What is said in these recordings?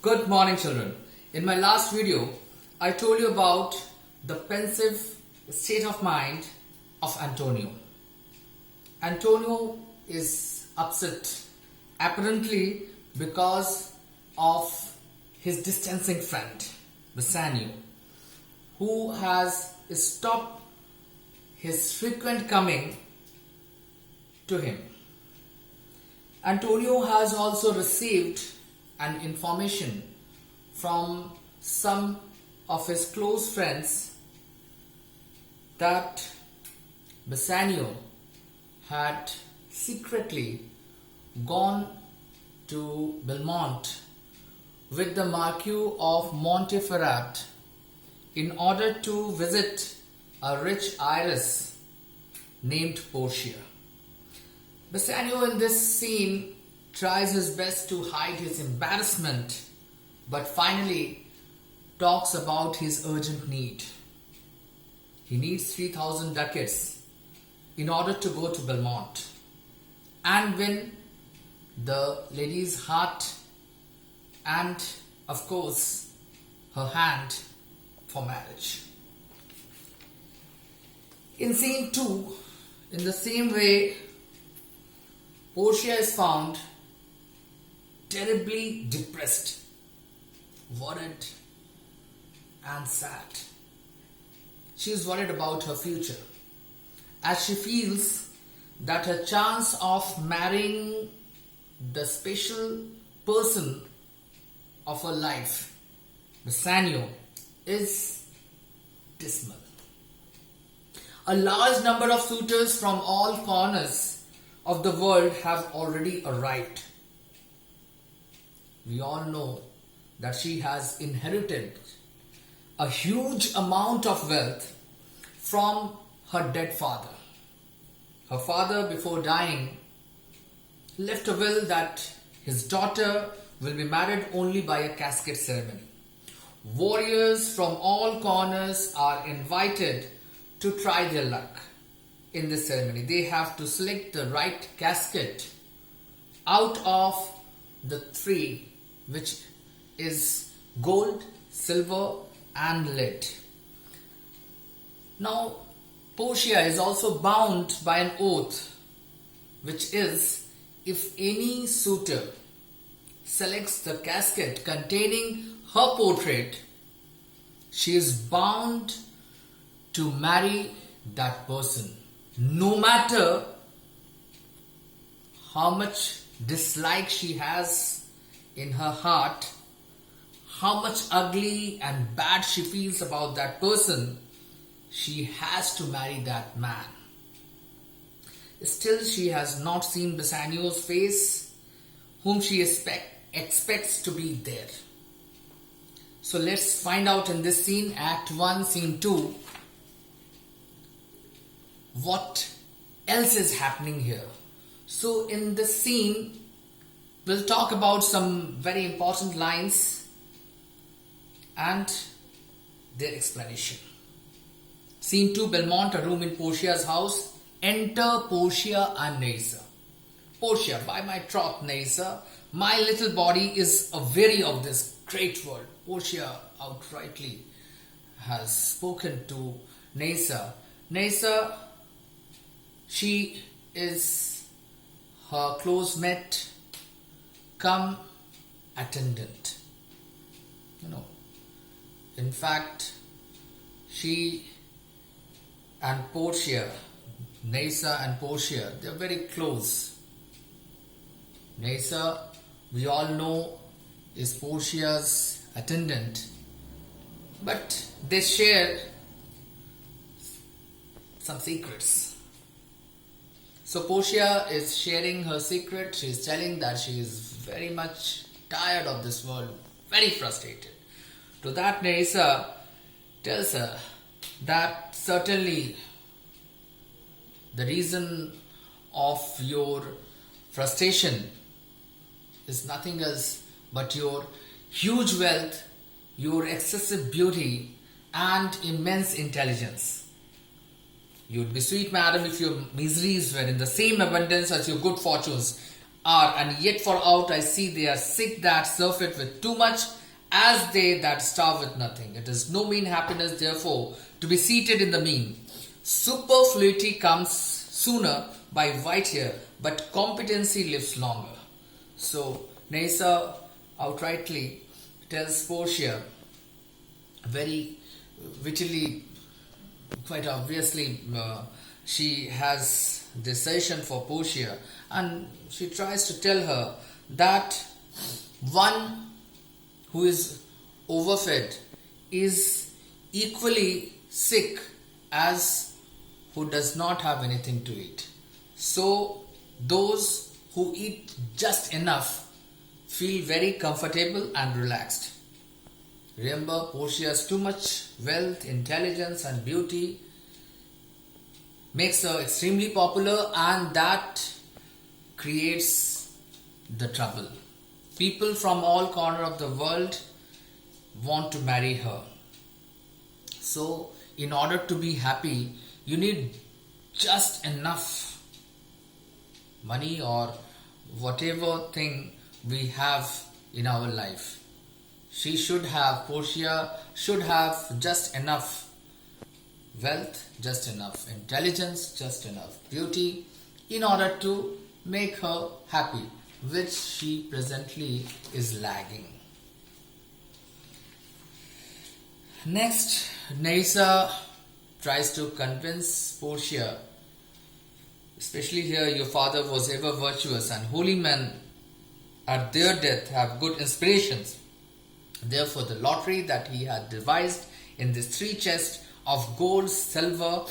Good morning, children. In my last video, I told you about the pensive state of mind of Antonio. Antonio is upset, apparently because of his distancing friend, Bassanio, who has stopped his frequent coming to him. Antonio has also received an information from some of his close friends that Bassanio had secretly gone to Belmont with the Marquis of Montferrat in order to visit a rich heiress named Portia. Bassanio in this scene tries his best to hide his embarrassment, but finally talks about his urgent need. He needs 3,000 ducats in order to go to Belmont and win the lady's heart and, of course, her hand for marriage. In scene 2, in the same way, Portia is found terribly depressed, worried and sad. She is worried about her future as she feels that her chance of marrying the special person of her life, Bassanio, is dismal. A large number of suitors from all corners of the world have already arrived. We all know that she has inherited a huge amount of wealth from her dead father. Her father, before dying, left a will that his daughter will be married only by a casket ceremony. Warriors from all corners are invited to try their luck in this ceremony. They have to select the right casket out of the three, which is gold, silver and lead. Now, Portia is also bound by an oath, which is, if any suitor selects the casket containing her portrait, she is bound to marry that person, no matter how much dislike she has in her heart, how much ugly and bad she feels about that person. She has to marry that man. Still, she has not seen Bassanio's face, whom she expects to be there. So let's find out in this scene, Act 1, Scene 2, what else is happening here. So in this scene, we'll talk about some very important lines and their explanation. Scene 2, Belmont, a room in Portia's house. Enter Portia and Nysa. Portia, by my troth, Nysa, my little body is aweary of this great world. Portia outrightly has spoken to Nysa. Nysa, she is her close mate, come attendant. In fact, she and Portia, Nysa and Portia, they are very close. Nysa, we all know, is Portia's attendant, but they share some secrets. So Portia is sharing her secret. She is telling that she is very much tired of this world, very frustrated. To that, Nysa tells her that certainly the reason of your frustration is nothing else but your huge wealth, your excessive beauty and immense intelligence. You'd be sweet, madam, if your miseries were in the same abundance as your good fortunes. are, and yet for out I see they are sick that surfeit with too much, as they that starve with nothing. It is no mean happiness, therefore, to be seated in the mean. Superfluity comes sooner by white hair, but competency lives longer. So, Nyssa outrightly tells Portia, very wittily, quite obviously, she has decision for Portia, and she tries to tell her that one who is overfed is equally sick as who does not have anything to eat. So those who eat just enough feel very comfortable and relaxed. Remember, Portia's too much wealth, intelligence and beauty makes her extremely popular, and that creates the trouble. People from all corners of the world want to marry her. So, in order to be happy, you need just enough money or whatever thing we have in our life. Portia should have just enough wealth, just enough intelligence, just enough beauty in order to make her happy, which she presently is lagging. Next, Nyssa tries to convince Portia, especially here, your father was ever virtuous, and holy men at their death have good inspirations. Therefore, the lottery that he had devised in this 3 chests of gold, silver,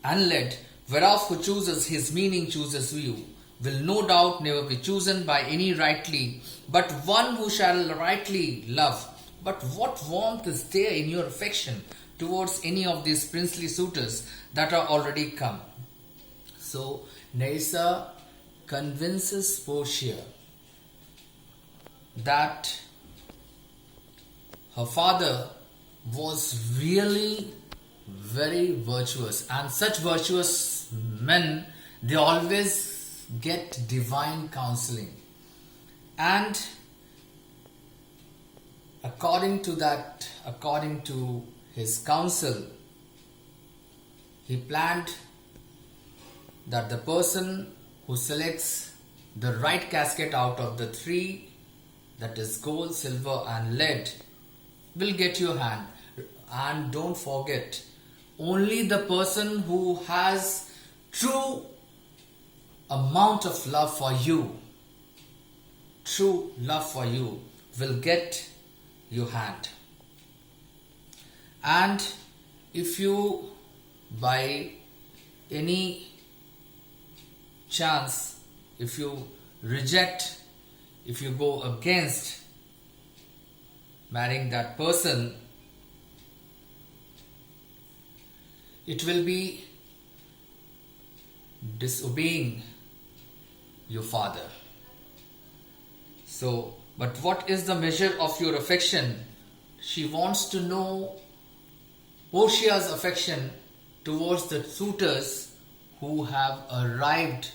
and lead, whereof who chooses his meaning chooses you, will no doubt never be chosen by any rightly, but one who shall rightly love. But what warmth is there in your affection towards any of these princely suitors that are already come? So Nyssa convinces Portia that her father was really very virtuous, and such virtuous men, they always get divine counseling. And according to his counsel, he planned that the person who selects the right casket out of the 3, that is gold, silver and lead, will get your hand. And don't forget, only the person who has true amount of love for you, will get your hand. And if you by any chance, if you reject, if you go against marrying that person, it will be disobeying your father. So, but what is the measure of your affection? She wants to know Portia's affection towards the suitors who have arrived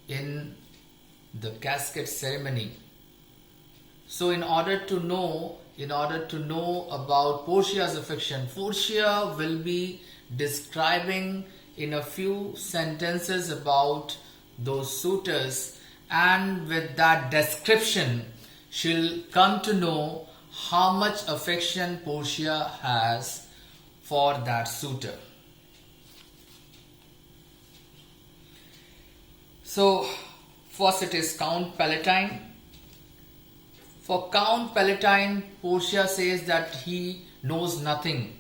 in the casket ceremony. So in order to know about Portia's affection, Portia will be describing in a few sentences about those suitors, and with that description she'll come to know how much affection Portia has for that suitor. So first it is Count Palatine. For Count Palatine, Portia says that he knows nothing,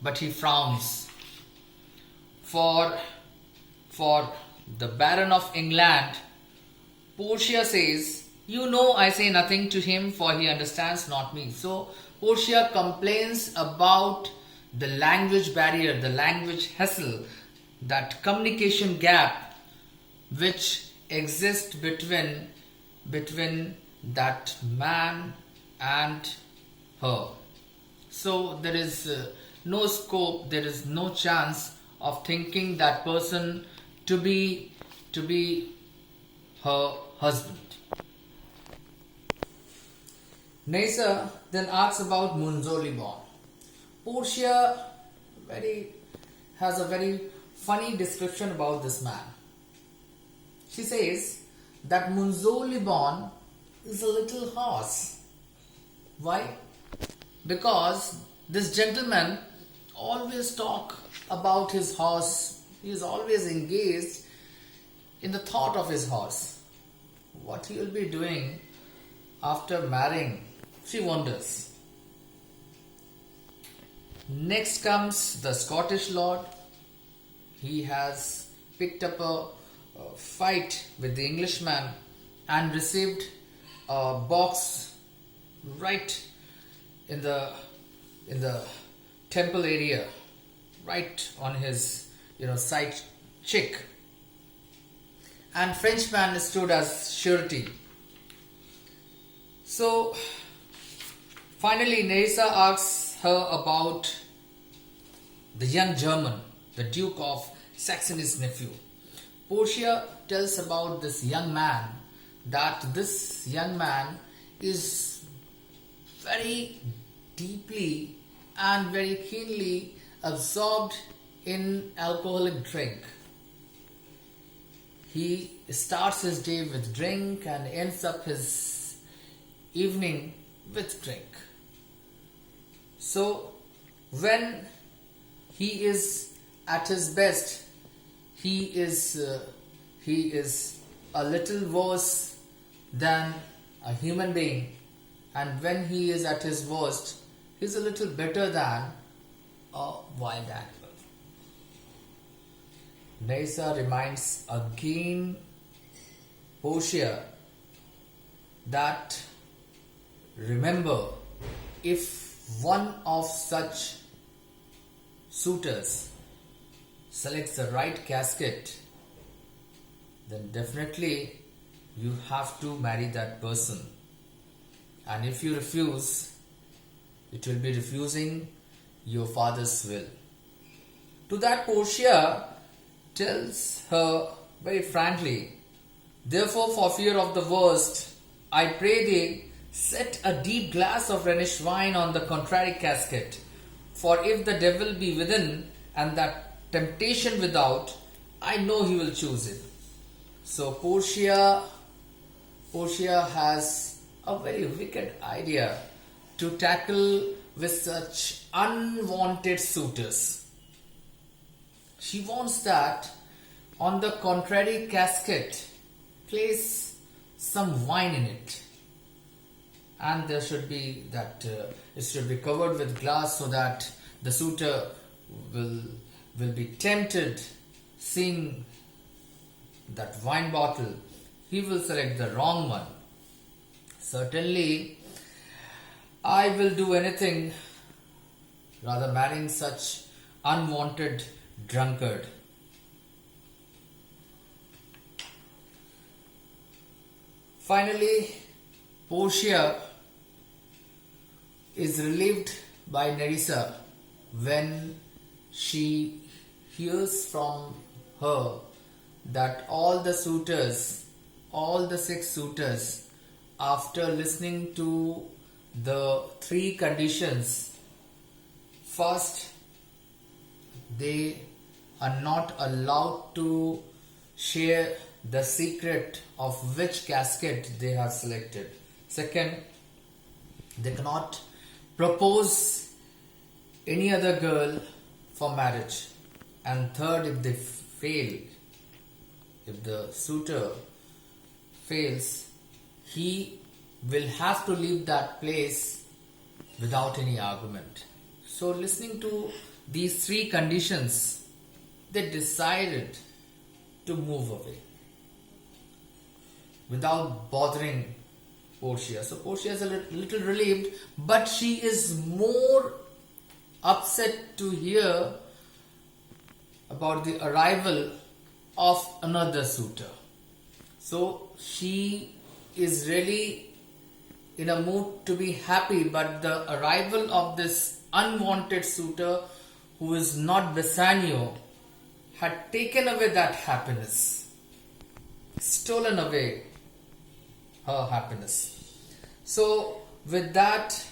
but he frowns. For the Baron of England, Portia says, you know, I say nothing to him, for he understands not me. So Portia complains about the language barrier, the language hassle, that communication gap which exists between that man and her. So there is no scope, there is no chance of thinking that person to be her husband. Neisa then asks about Munzolibon. Portia has a very funny description about this man. She says that Munzolibon is a little horse. Why? Because this gentleman always talk about his horse. He is always engaged in the thought of his horse. What he will be doing after marrying, she wonders. Next comes the Scottish lord. He has picked up a fight with the Englishman and received a box right in the temple area, right on his side cheek. And Frenchman stood as surety. So finally Neisa asks her about the young German, the Duke of Saxony's nephew. Portia tells about this young man, that this young man is very deeply and very keenly absorbed in alcoholic drink. He starts his day with drink and ends up his evening with drink. So when he is at his best, he is a little worse than a human being, and when he is at his worst, he is a little better than a wild animal. Neisa reminds again Portia that remember, if one of such suitors selects the right casket, then definitely you have to marry that person. And if you refuse, it will be refusing your father's will. To that Portia tells her very frankly, therefore for fear of the worst, I pray thee set a deep glass of Rhenish wine on the contrary casket. For if the devil be within and that temptation without, I know he will choose it. So Portia has a very wicked idea to tackle with such unwanted suitors. She wants that on the contrary casket, place some wine in it. And there should be that it should be covered with glass so that the suitor will be tempted seeing that wine bottle. He will select the wrong one. Certainly, I will do anything rather marrying such unwanted drunkard. Finally, Portia is relieved by Nerissa when she hears from her that all the suitors, all the 6 suitors, after listening to the 3 conditions, first, they are not allowed to share the secret of which casket they have selected. Second, they cannot propose any other girl for marriage. And third, if they fail, if the suitor fails, he will have to leave that place without any argument. So listening to these 3 conditions, they decided to move away without bothering Portia. So Portia is a little relieved, but she is more upset to hear about the arrival of another suitor. So she is really in a mood to be happy, but the arrival of this unwanted suitor who is not Bassanio had taken away that happiness, stolen away her happiness. So, with that,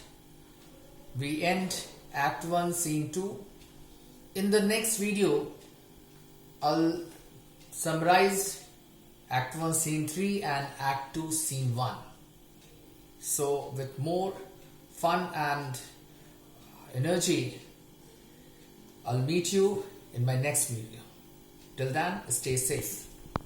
we end Act 1, Scene 2. In the next video, I'll summarize Act 1, Scene 3 and Act 2, Scene 1. So, with more fun and energy, I'll meet you in my next video. Till then, stay safe.